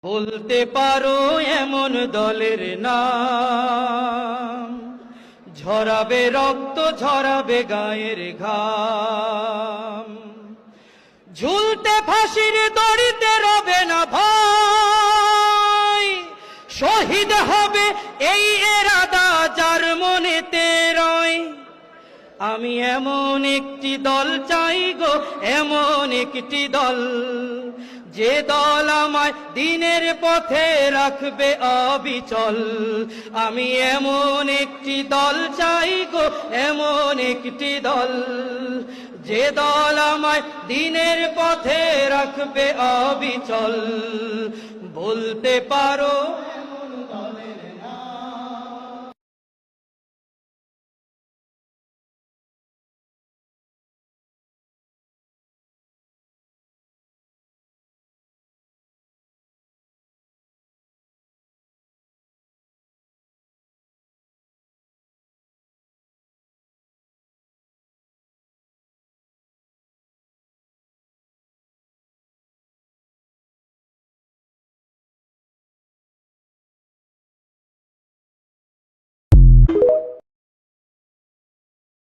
বলতে পারো এমন দলের নাম, ঝরাবে রক্ত, ঝরাবে গায়ের ঘাম, ঝুলতে ফাঁসির দড়িতে রবে না ভয়, শহীদ হবে এই এরাদা যার মনেতে রয়। আমি এমন একটি দল চাই গো, এমন একটি দল, যে দল আমায় দিনের পথে রাখবে অবিচল। আমি এমন একটি দল চাই গো, এমন একটি দল, যে দল আমায় দিনের পথে রাখবে অবিচল। বলতে পারো